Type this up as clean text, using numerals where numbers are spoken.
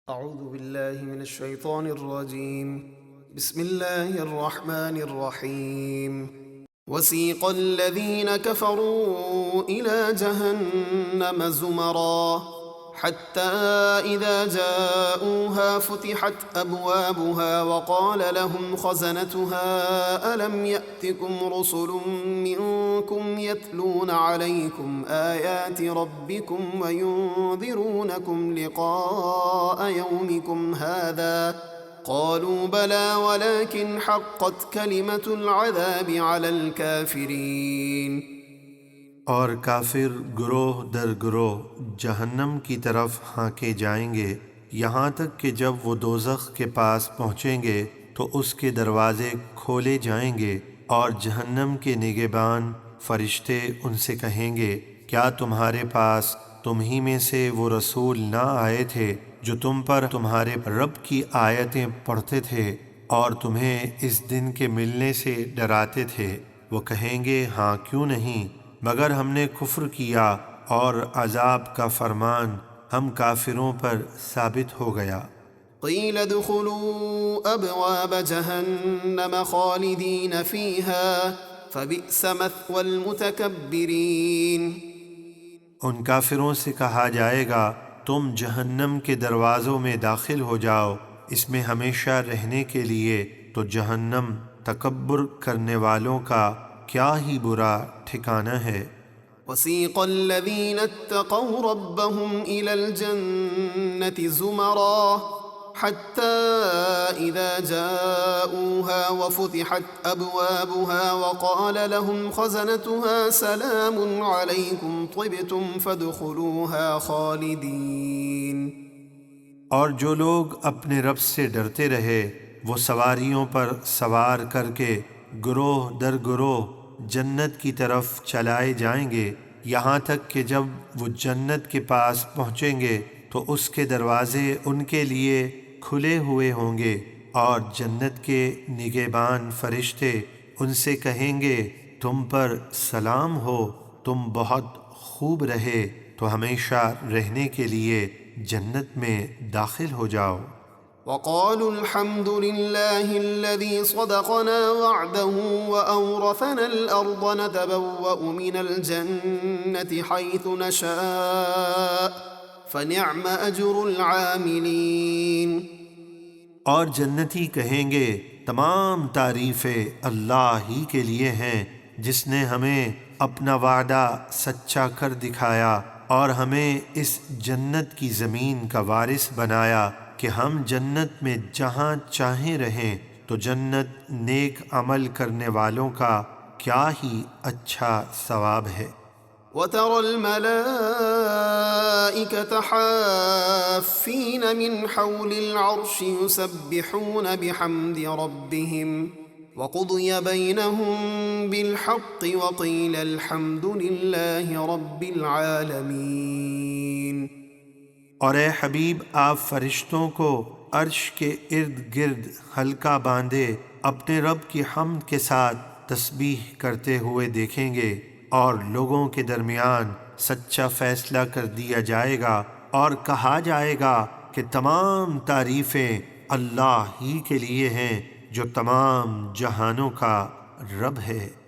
أعوذ بالله من الشيطان الرجيم. بسم الله الرحمن الرحيم. وسيق الذين كفروا إلى جهنم زمرا حتى إذا جاءوها فتحت أبوابها وقال لهم خزنتها ألم يأتكم رسل منكم يتلون عليكم آيات ربكم وينذرونكم لقاء يومكم هذا قالوا بلى ولكن حقت كلمة العذاب على الكافرين. اور کافر گروہ در گروہ جہنم کی طرف ہانکے جائیں گے یہاں تک کہ جب وہ دوزخ کے پاس پہنچیں گے تو اس کے دروازے کھولے جائیں گے اور جہنم کے نگہبان فرشتے ان سے کہیں گے کیا تمہارے پاس تم ہی میں سے وہ رسول نہ آئے تھے جو تم پر تمہارے رب کی آیتیں پڑھتے تھے اور تمہیں اس دن کے ملنے سے ڈراتے تھے؟ وہ کہیں گے ہاں کیوں نہیں، مگر ہم نے کفر کیا اور عذاب کا فرمان ہم کافروں پر ثابت ہو گیا۔ قیل ادخلوا ابواب جہنم خالدین فیہا فبئس مثوى المتکبرین۔ ان کافروں سے کہا جائے گا تم جہنم کے دروازوں میں داخل ہو جاؤ، اس میں ہمیشہ رہنے کے لیے، تو جہنم تکبر کرنے والوں کا کیا ہی برا ٹھکانہ ہے۔ وسیق الذین اتقوا ربهم إلى الجنة زمرا حتى إذا جاءوها وفتحت أبوابها وقال لهم خزنتها سلام عليكم طبتم فادخلوها خالدين۔ اور جو لوگ اپنے رب سے ڈرتے رہے وہ سواریوں پر سوار کر کے گروہ در گروہ جنت کی طرف چلائے جائیں گے یہاں تک کہ جب وہ جنت کے پاس پہنچیں گے تو اس کے دروازے ان کے لیے کھلے ہوئے ہوں گے اور جنت کے نگہبان فرشتے ان سے کہیں گے تم پر سلام ہو، تم بہت خوب رہے تو ہمیشہ رہنے کے لیے جنت میں داخل ہو جاؤ۔ وقالوا الحمد لله الذي صدقنا وعده وأورثنا الأرض نتبوأ من الجنة حيث نشاء فنعم أجر العاملين۔ اور جنتی کہیں گے تمام تعریفیں اللہ ہی کے لیے ہیں جس نے ہمیں اپنا وعدہ سچا کر دکھایا اور ہمیں اس جنت کی زمین کا وارث بنایا کہ ہم جنت میں جہاں چاہیں رہیں، تو جنت نیک عمل کرنے والوں کا کیا ہی اچھا ثواب ہے۔ وَتَرَى الْمَلَائِكَةَ حَافِّينَ مِنْ حَوْلِ الْعَرْشِ يُسَبِّحُونَ بِحَمْدِ رَبِّهِمْ وَقُضِيَ بَيْنَهُم بِالْحَقِّ وَقِيلَ الْحَمْدُ لِلَّهِ رَبِّ الْعَالَمِينَ۔ اور اے حبیب آپ فرشتوں کو عرش کے ارد گرد حلقہ باندھے اپنے رب کی حمد کے ساتھ تسبیح کرتے ہوئے دیکھیں گے، اور لوگوں کے درمیان سچا فیصلہ کر دیا جائے گا اور کہا جائے گا کہ تمام تعریفیں اللہ ہی کے لیے ہیں جو تمام جہانوں کا رب ہے۔